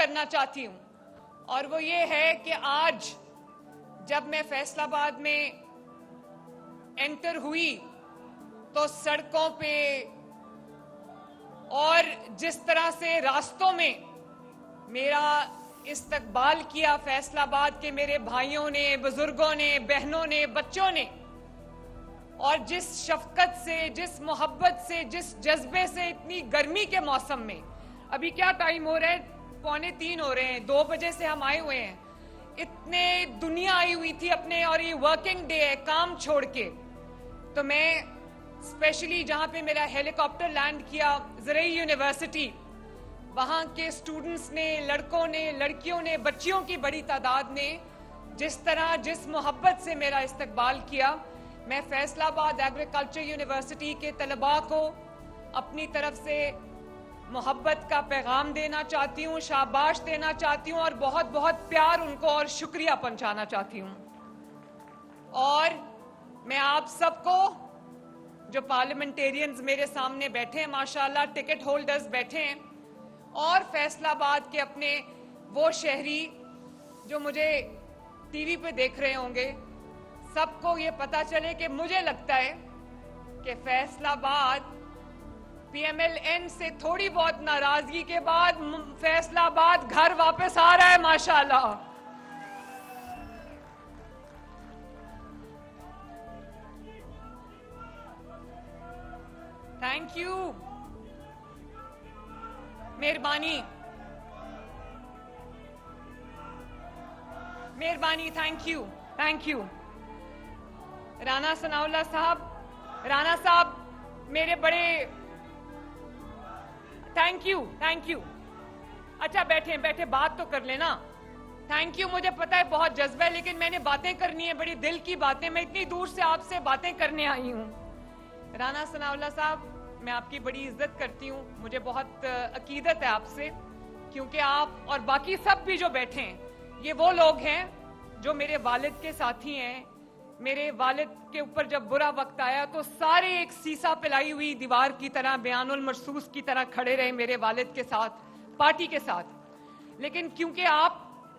کرنا چاہتی ہوں، اور وہ یہ ہے کہ آج جب میں فیصل آباد میں انٹر ہوئی تو سڑکوں پہ اور جس طرح سے راستوں میں میرا استقبال کیا فیصل آباد کے میرے بھائیوں نے، بزرگوں نے، بہنوں نے، بچوں نے، اور جس شفقت سے، جس محبت سے، جس جذبے سے، اتنی گرمی کے موسم میں، ابھی کیا ٹائم ہو رہا ہے، 2:45 ہو رہے ہیں، 2 بجے سے ہم آئے ہوئے ہیں، اتنے دنیا آئی ہوئی تھی اپنے، اور یہ ورکنگ ڈے ہے، کام چھوڑ کے، تو میں اسپیشلی جہاں پہ میرا ہیلی کاپٹر لینڈ کیا زرعی یونیورسٹی، وہاں کے اسٹوڈنٹس نے، لڑکوں نے، لڑکیوں نے، بچیوں کی بڑی تعداد نے جس طرح، جس محبت سے میرا استقبال کیا، میں فیصل آباد ایگریکلچر یونیورسٹی کے طلباء کو اپنی طرف سے محبت کا پیغام دینا چاہتی ہوں، شاباش دینا چاہتی ہوں، اور بہت بہت پیار ان کو اور شکریہ پہنچانا چاہتی ہوں۔ اور میں آپ سب کو، جو پارلیمنٹیرینز میرے سامنے بیٹھے ہیں، ماشاءاللہ ٹکٹ ہولڈرز بیٹھے ہیں، اور فیصل آباد کے اپنے وہ شہری جو مجھے ٹی وی پہ دیکھ رہے ہوں گے، سب کو یہ پتا چلے کہ مجھے لگتا ہے کہ فیصل آباد پی ایم ایل این سے تھوڑی بہت ناراضگی کے بعد فیصل آباد گھر واپس آ رہا ہے، ماشاءاللہ۔ تھینک یو، مہربانی، مہربانی، thank you, thank you. Rana Sanaullah صاحب، رانا صاحب میرے بڑے، تھینک یو، تھینک یو۔ اچھا بیٹھیں، بیٹھے، بات تو کر لینا۔ تھینک یو، مجھے پتا ہے بہت جذبہ ہے، لیکن میں نے باتیں کرنی ہے، بڑی دل کی باتیں، میں اتنی دور سے آپ سے باتیں کرنے آئی ہوں۔ رانا ثناء اللہ صاحب، میں آپ کی بڑی عزت کرتی ہوں، مجھے بہت عقیدت ہے آپ سے، کیونکہ آپ اور باقی سب بھی جو بیٹھے ہیں، یہ وہ لوگ ہیں جو میرے والد کے ساتھی ہیں۔ میرے والد کے اوپر جب برا وقت آیا تو سارے ایک سیسا پلائی ہوئی دیوار کی طرح، بیان المرصوص کی طرح کھڑے رہے میرے والد کے ساتھ، پارٹی کے ساتھ۔ لیکن کیونکہ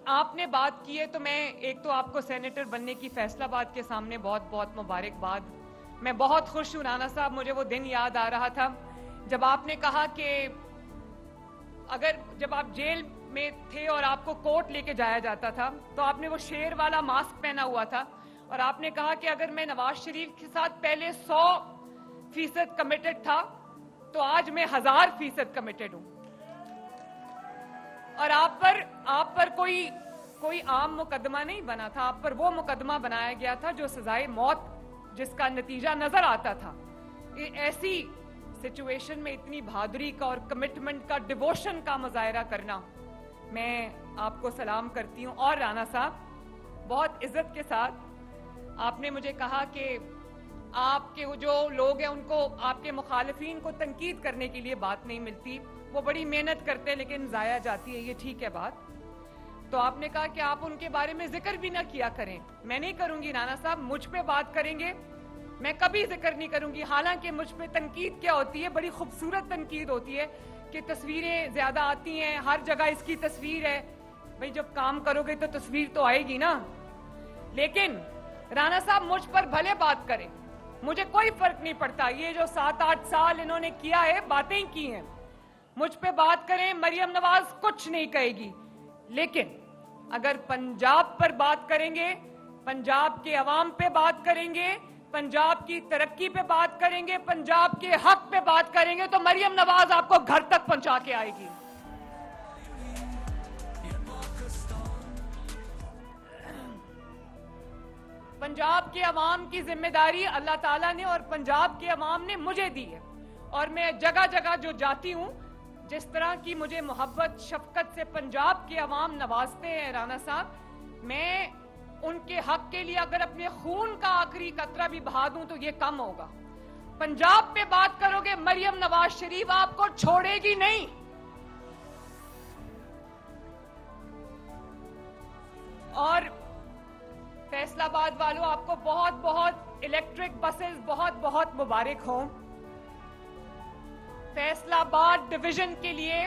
آپ نے بات کی ہے، تو میں ایک تو آپ کو سینیٹر بننے کی فیصل آباد کے سامنے بہت بہت مبارکباد۔ میں بہت خوش ہوں رانا صاحب، مجھے وہ دن یاد آ رہا تھا جب آپ نے کہا کہ جب آپ جیل میں تھے اور آپ کو کورٹ لے کے جایا جاتا تھا، تو آپ نے وہ شیر والا ماسک پہنا ہوا تھا، اور آپ نے کہا کہ اگر میں نواز شریف کے ساتھ پہلے 100% کمیٹڈ تھا تو آج میں 1000% کمیٹڈ ہوں۔ اور آپ پر کوئی عام مقدمہ نہیں بنا تھا، آپ پر وہ مقدمہ بنایا گیا تھا جو سزائے موت، جس کا نتیجہ نظر آتا تھا۔ ایسی سچویشن میں اتنی بہادری کا اور کمٹمنٹ کا، ڈیووشن کا مظاہرہ کرنا، میں آپ کو سلام کرتی ہوں۔ اور رانا صاحب، بہت عزت کے ساتھ آپ نے مجھے کہا کہ آپ کے جو لوگ ہیں ان کو، آپ کے مخالفین کو تنقید کرنے کے لیے بات نہیں ملتی، وہ بڑی محنت کرتے ہیں لیکن ضائع جاتی ہے، یہ ٹھیک ہے بات۔ تو آپ نے کہا کہ آپ ان کے بارے میں ذکر بھی نہ کیا کریں۔ میں نہیں کروں گی رانا صاحب، مجھ پہ بات کریں گے، میں کبھی ذکر نہیں کروں گی۔ حالانکہ مجھ پہ تنقید کیا ہوتی ہے، بڑی خوبصورت تنقید ہوتی ہے کہ تصویریں زیادہ آتی ہیں، ہر جگہ اس کی تصویر ہے۔ بھئی جب کام کرو گے تو تصویر تو آئے گی نا۔ لیکن رانا صاحب مجھ پر بھلے بات کریں، مجھے کوئی فرق نہیں پڑتا۔ یہ جو 7-8 سال انہوں نے کیا ہے، باتیں کی ہیں، مجھ پہ بات کریں، مریم نواز کچھ نہیں کہے گی۔ لیکن اگر پنجاب پر بات کریں گے، پنجاب کے عوام پہ بات کریں گے، پنجاب کی ترقی پہ بات کریں گے، پنجاب کے حق پہ بات کریں گے، تو مریم نواز آپ کو گھر تک پہنچا کے آئے گی۔ پنجاب کے عوام کی ذمہ داری اللہ تعالیٰ نے اور پنجاب کے عوام نے مجھے دی ہے، اور میں جگہ جگہ جو جاتی ہوں، جس طرح کی مجھے محبت، شفقت سے پنجاب کے عوام نوازتے ہیں رانا صاحب، میں ان کے حق کے لیے اگر اپنے خون کا آخری قطرہ بھی بہا دوں تو یہ کم ہوگا۔ پنجاب پہ بات کرو گے، مریم نواز شریف آپ کو چھوڑے گی نہیں۔ اور فیصل آباد والوں، آپ کو بہت بہت الیکٹرک بسز بہت بہت مبارک ہوں۔ فیصل آباد ڈویژن کے لیے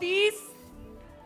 30,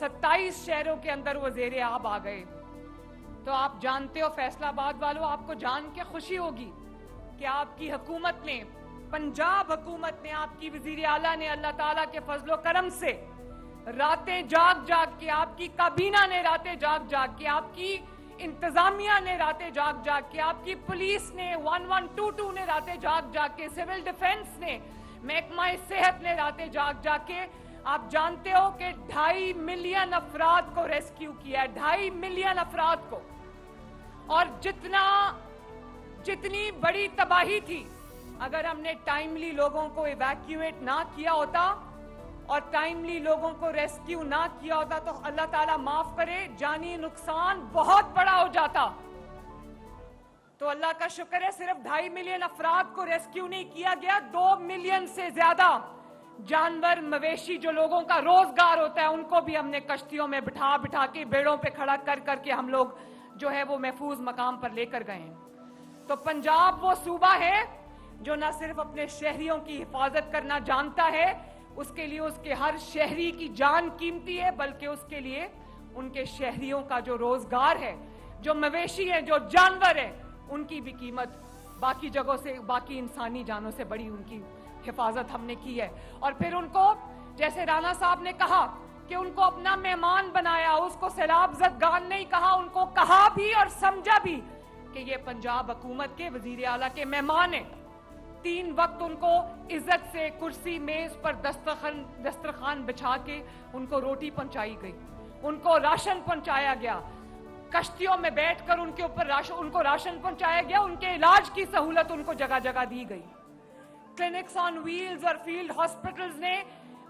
27 شہروں کے اندر وہ زیر آب آ گئے. تو آپ جانتے ہو فیصلہ آباد والوں, آپ کو جان کے خوشی ہوگی کہ آپ کی حکومت نے, پنجاب حکومت نے, آپ کی وزیر اعلیٰ نے اللہ تعالیٰ کے فضل و کرم سے راتیں جاگ جاگ کے, آپ کی کابینہ نے راتیں جاگ جاگ کے, آپ کی انتظامیہ نے راتیں جاگ جاگ کے, آپ کی پولیس نے 1122 نے راتیں جاگ جاگ کے, سول ڈیفنس نے, محکمہ صحت نے راتیں جاگ جاگ کے, آپ جانتے ہو کہ 2.5 ملین افراد کو ریسکیو کیا ہے, 2.5 ملین افراد کو. اور جتنی بڑی تباہی تھی, اگر ہم نے ٹائملی لوگوں کو ایویکیویٹ نہ کیا ہوتا اور ٹائملی لوگوں کو ریسکیو نہ کیا ہوتا تو اللہ تعالیٰ معاف کرے جانی نقصان بہت بڑا ہو جاتا. تو اللہ کا شکر ہے صرف 2.5 ملین افراد کو ریسکیو نہیں کیا گیا, 2 ملین سے زیادہ جانور مویشی جو لوگوں کا روزگار ہوتا ہے ان کو بھی ہم نے کشتیوں میں بٹھا بٹھا کے, بیڑوں پہ کھڑا کر کر کے ہم لوگ جو ہے وہ محفوظ مقام پر لے کر گئے ہیں. تو پنجاب وہ صوبہ ہے جو نہ صرف اپنے شہریوں کی حفاظت کرنا جانتا ہے, اس کے لیے اس کے ہر شہری کی جان قیمتی ہے, بلکہ اس کے لیے ان کے شہریوں کا جو روزگار ہے, جو مویشی ہیں, جو جانور ہیں, ان کی بھی قیمت باقی جگہوں سے, باقی انسانی جانوں سے بڑی ان کی حفاظت ہم نے کی ہے. اور پھر ان کو, جیسے رانا صاحب نے کہا کہ ان کو اپنا مہمان بنایا, اس کو سیلاب زدگان نہیں کہا, ان کو کہا بھی اور سمجھا بھی کہ یہ پنجاب حکومت کے وزیر اعلیٰ کے مہمان ہیں. 3 وقت ان کو عزت سے کرسی میز پر دسترخوان بچھا کے ان کو روٹی پہنچائی گئی, ان کو راشن پہنچایا گیا, کشتیوں میں بیٹھ کر ان کے اوپر ان کو راشن پہنچایا گیا, ان کے علاج کی سہولت ان کو جگہ جگہ دی گئی. کلینکس آن ویلز اور فیلڈ ہاسپٹلز نے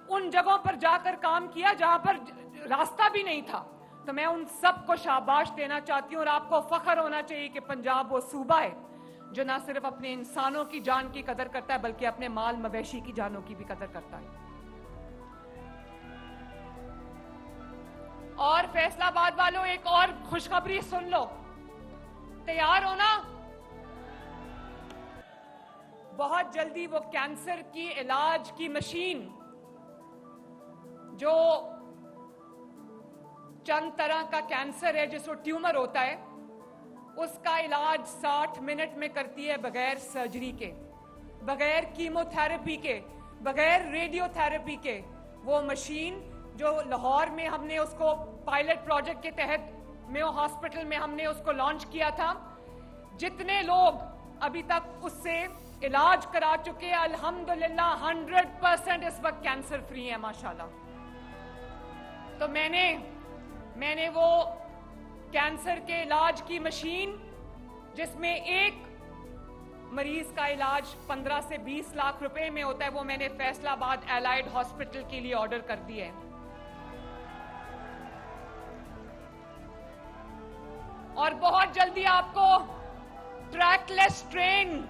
ان جگہوں پر جا کر کام کیا جہاں پر راستہ بھی نہیں تھا. تو میں ان سب کو شاباش دینا چاہتی ہوں, اور آپ کو فخر ہونا چاہیے کہ پنجاب وہ صوبہ ہے جو نہ صرف اپنے انسانوں کی جان کی قدر کرتا ہے بلکہ اپنے مال مویشی کی جانوں کی بھی قدر کرتا ہے. اور فیصلہ آباد والوں ایک اور خوشخبری سن لو, تیار ہونا, بہت جلدی وہ کینسر کی علاج کی مشین جو چند طرح کا کینسر ہے جس کو ٹیومر ہوتا ہے, اس کا علاج 60 منٹ میں کرتی ہے, بغیر سرجری کے, بغیر کیمو تھراپی کے, بغیر ریڈیو تھراپی کے. وہ مشین جو لاہور میں ہم نے اس کو پائلٹ پروجیکٹ کے تحت میو ہاسپٹل میں ہم نے اس کو لانچ کیا تھا, جتنے لوگ ابھی تک اس سے علاج کرا چکے الحمدللہ 100% اس وقت کینسر فری ہیں ماشاءاللہ. تو میں نے وہ کینسر کے علاج کی مشین جس میں ایک مریض کا علاج 15 سے 20 لاکھ روپے میں ہوتا ہے, وہ میں نے فیصلہ آباد الائیڈ ہاسپٹل کے لیے آرڈر کر دی ہے. اور بہت جلدی آپ کو ٹریک لیس ٹرین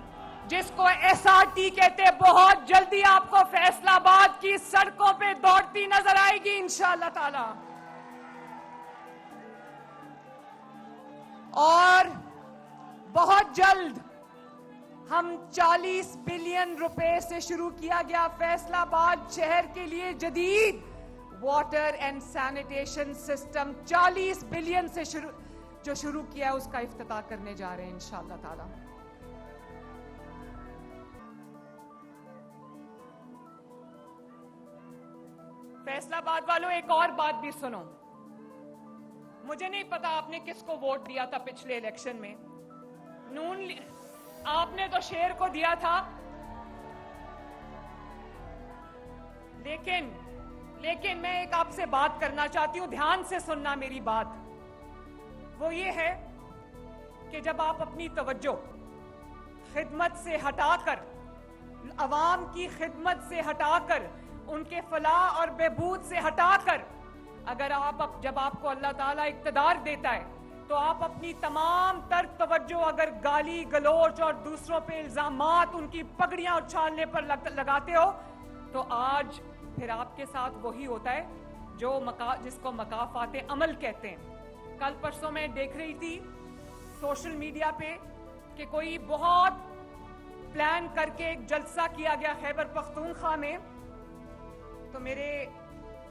جس کو SRT کہتے ہیں, بہت جلدی آپ کو فیصلہ آباد کی سڑکوں پہ دوڑتی نظر آئے گی انشاءاللہ تعالی. اور بہت جلد ہم 40 بلین روپے سے شروع کیا گیا فیصلہ آباد شہر کے لیے جدید water and sanitation system, 40 billion سے جو شروع کیا ہے اس کا افتتاح کرنے جا رہے ہیں انشاءاللہ تعالی. فیصلہ آباد والوں ایک اور بات بھی سنو, مجھے نہیں پتا آپ نے کس کو ووٹ دیا تھا پچھلے الیکشن میں. آپ نے تو شیر کو دیا تھا, لیکن میں ایک آپ سے بات کرنا چاہتی ہوں, دھیان سے سننا میری بات. وہ یہ ہے کہ جب آپ اپنی توجہ خدمت سے ہٹا کر, عوام کی خدمت سے ہٹا کر, ان کے فلاح اور بہبود سے ہٹا کر, جب آپ کو اللہ تعالیٰ اقتدار دیتا ہے تو آپ اپنی تمام تر توجہ اگر گالی گلوچ اور دوسروں پہ الزامات, ان کی پگڑیاں اچھالنے پر لگاتے ہو, تو آج پھر آپ کے ساتھ وہی ہوتا ہے جس کو مکافات عمل کہتے ہیں. کل پرسوں میں دیکھ رہی تھی سوشل میڈیا پہ کہ کوئی بہت پلان کر کے ایک جلسہ کیا گیا خیبر پختونخوا میں. تو میرے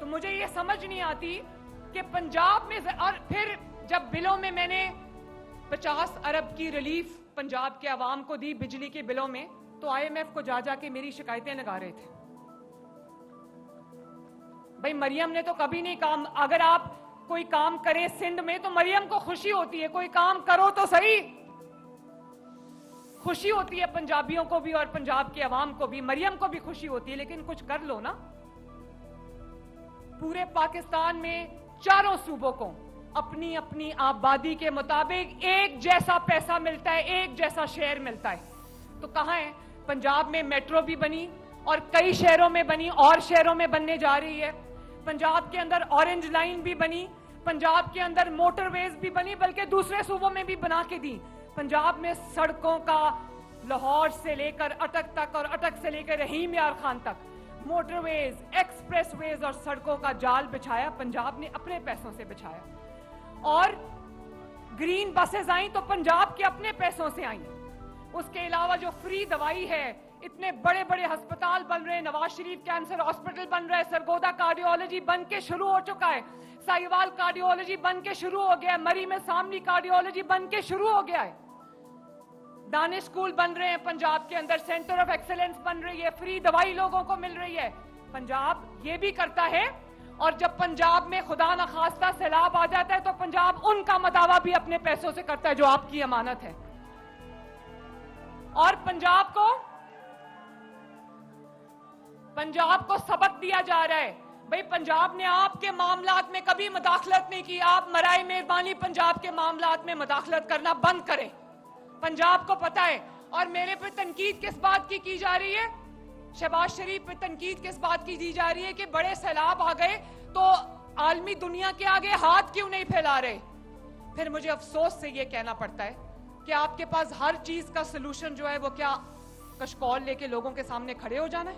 تو مجھے یہ سمجھ نہیں آتی کہ پنجاب میں، اور پھر جب بلوں میں میں نے 50 ارب کی ریلیف پنجاب کے عوام کو دی بجلی کے بلوں میں، تو IMF کو جا کے میری شکایتیں لگا رہے تھے. بھائی مریم نے تو کبھی نہیں کام، اگر آپ کوئی کام کریں سندھ میں تو مریم کو خوشی ہوتی ہے، کوئی کام کرو تو صحیح. خوشی ہوتی ہے پنجابیوں کو بھی اور پنجاب کے عوام کو بھی، مریم کو بھی خوشی ہوتی ہے، لیکن کچھ کر لو نا. پورے پاکستان میں چاروں صوبوں کو اپنی اپنی آبادی کے مطابق ایک جیسا پیسہ ملتا ہے، ایک جیسا شیئر ملتا ہے. تو کہاں ہے؟ پنجاب میں میٹرو بھی بنی اور کئی شہروں میں بنی اور شہروں میں بننے جا رہی ہے. پنجاب کے اندر اورنج لائن بھی بنی، پنجاب کے اندر موٹر ویز بھی بنی، بلکہ دوسرے صوبوں میں بھی بنا کے دی. پنجاب میں سڑکوں کا لاہور سے لے کر اٹک تک اور اٹک سے لے کر رحیم یار خان تک موٹر ویز، ایکسپریس ویز اور سڑکوں کا جال بچھایا پنجاب نے اپنے پیسوں سے بچھایا. اور گرین بسز آئیں تو پنجاب کے اپنے پیسوں سے آئیں. اس کے علاوہ جو فری دوائی ہے، اتنے بڑے بڑے ہسپتال بن رہے ہیں، نواز شریف کینسر ہاسپٹل بن رہا ہے، سرگودا کارڈیولوجی بن کے شروع ہو چکا ہے، سائیوال کارڈیولوجی بن کے شروع ہو گیا ہے، مری میں سامنی کارڈیولوجی بن کے شروع ہو گیا ہے. دانش اسکول بن رہے ہیں پنجاب کے اندر، سینٹر آف ایکسلنس بن رہی ہے، فری دوائی لوگوں کو مل رہی ہے. پنجاب یہ بھی کرتا ہے. اور جب پنجاب میں خدا نخواستہ سیلاب آ جاتا ہے تو پنجاب ان کا مداوع بھی اپنے پیسوں سے کرتا ہے جو آپ کی امانت ہے. اور پنجاب کو سبق دیا جا رہا ہے. بھئی پنجاب نے آپ کے معاملات میں کبھی مداخلت نہیں کی. آپ برائے مہربانی پنجاب کے معاملات میں مداخلت کرنا بند کریں. پنجاب کو پتا ہے. اور میرے پہ تنقید کس بات کی جا رہی ہے؟ شہباز شریف پہ تنقید کس بات کی دی جا رہی ہے کہ بڑے سیلاب آ گئے تو عالمی دنیا کے آگے ہاتھ کیوں نہیں پھیلا رہے؟ پھر مجھے افسوس سے یہ کہنا پڑتا ہے کہ آپ کے پاس ہر چیز کا سلوشن جو ہے وہ کیا کشکول لے کے لوگوں کے سامنے کھڑے ہو جانا ہے؟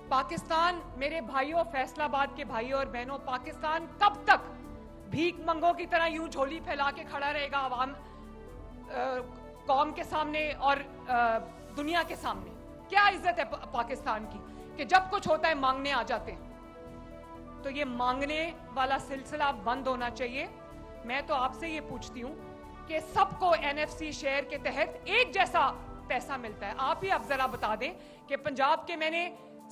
پاکستان، میرے بھائیوں، فیصل آباد کے بھائیوں اور بہنوں، پاکستان کب تک بھیک منگوں کی طرح یوں جھولی پھیلا کے کھڑا رہے گا عوام، قوم کے سامنے اور دنیا کے سامنے؟ کیا عزت ہے پاکستان کی کہ جب کچھ ہوتا ہے مانگنے آ جاتے ہیں؟ تو یہ مانگنے والا سلسلہ بند ہونا چاہیے. میں تو آپ سے یہ پوچھتی ہوں کہ سب کو NFC شیئر کے تحت ایک جیسا پیسہ ملتا ہے. آپ ہی اب ذرا بتا دیں کہ پنجاب کے میں نے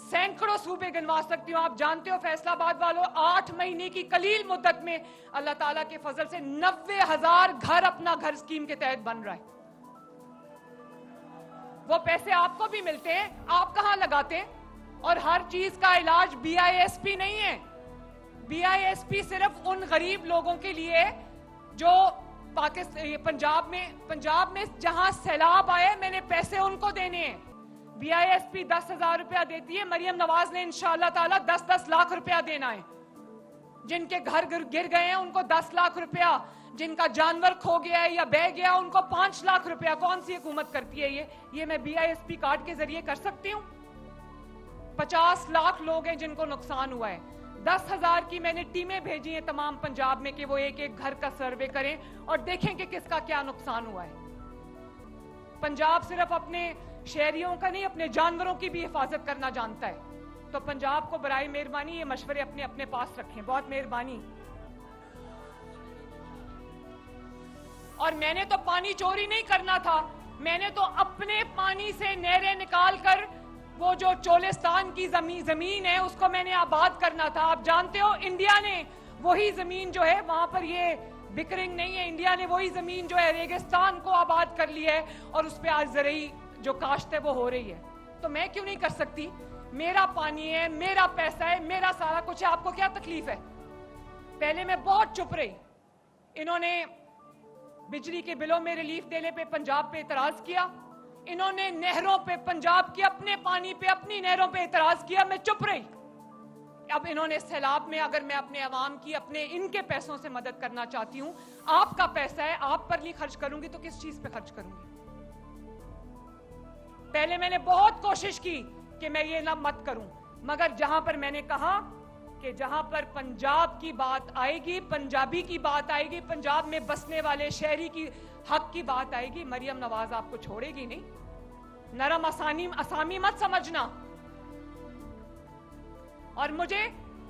سینکڑوں صوبے گنوا سکتی ہوں. آپ جانتے ہو فیصل آباد والوں، 8 مہینے کی قلیل مدت میں اللہ تعالیٰ کے فضل سے 90,000 گھر اپنا گھر اسکیم کے تحت بن رہا ہے. وہ پیسے آپ کو بھی ملتے ہیں، آپ کہاں لگاتے ہیں؟ اور ہر چیز کا علاج BISP نہیں ہے. BISP صرف ان غریب لوگوں کے لیے جو پنجاب میں جہاں سیلاب آئے، میں نے پیسے ان کو دینے ہیں. BISP 10,000 روپیہ دیتی ہے، مریم نواز نے انشاءاللہ تعالی 10 لاکھ روپیہ دینا ہے. جن کے گھر گر گئے ہیں ان کو 10 لاکھ روپیہ، جن کا جانور کھو گیا ہے یا بہ گیا ان کو 5 لاکھ روپیہ. کون سی حکومت کرتی ہے یہ میں BISP کارڈ کے ذریعے کر سکتی ہوں؟ 50 لاکھ لوگ ہیں جن کو نقصان ہوا ہے. 10,000 کی میں نے ٹیمیں بھیجی ہیں تمام پنجاب میں کہ وہ ایک ایک گھر کا سروے کریں اور دیکھیں کہ کس کا کیا نقصان ہوا ہے. پنجاب صرف اپنے شہریوں کا نہیں، اپنے جانوروں کی بھی حفاظت کرنا جانتا ہے. تو پنجاب کو برائے مہربانی یہ مشورے اپنے پاس رکھیں، بہت مہربانی. اور میں نے تو پانی چوری نہیں کرنا تھا، میں نے تو اپنے پانی سے نہریں نکال کر وہ جو چولستان کی زمین ہے اس کو میں نے آباد کرنا تھا. آپ جانتے ہو انڈیا نے وہی زمین جو ہے، وہاں پر یہ بکرنگ نہیں ہے، انڈیا نے وہی زمین جو ہے ریگستان کو آباد کر لی ہے اور اس پہ آج زرعی جو کاشت ہے وہ ہو رہی ہے. تو میں کیوں نہیں کر سکتی؟ میرا پانی ہے، میرا پیسہ ہے، میرا سارا کچھ ہے. آپ کو کیا تکلیف ہے؟ پہلے میں بہت چپ رہی. انہوں نے بجلی کے بلوں میں ریلیف دینے پہ پنجاب پہ اعتراض کیا، انہوں نے نہروں پہ، پنجاب کے اپنے پانی پہ، اپنی نہروں پہ اعتراض کیا، میں چپ رہی. اب انہوں نے سیلاب میں اگر میں اپنے عوام کی اپنے ان کے پیسوں سے مدد کرنا چاہتی ہوں، آپ کا پیسہ ہے، آپ پر نہیں خرچ کروں گی تو کس چیز پہ خرچ کروں گی؟ پہلے میں نے بہت کوشش کی کہ میں یہ نہ مت کروں، مگر جہاں پر میں نے کہا کہ جہاں پر پنجاب کی بات آئے گی، پنجابی کی بات آئے گی، پنجاب میں بسنے والے شہری کی حق کی بات آئے گی، مریم نواز آپ کو چھوڑے گی نہیں. نرم اسامی مت سمجھنا. اور مجھے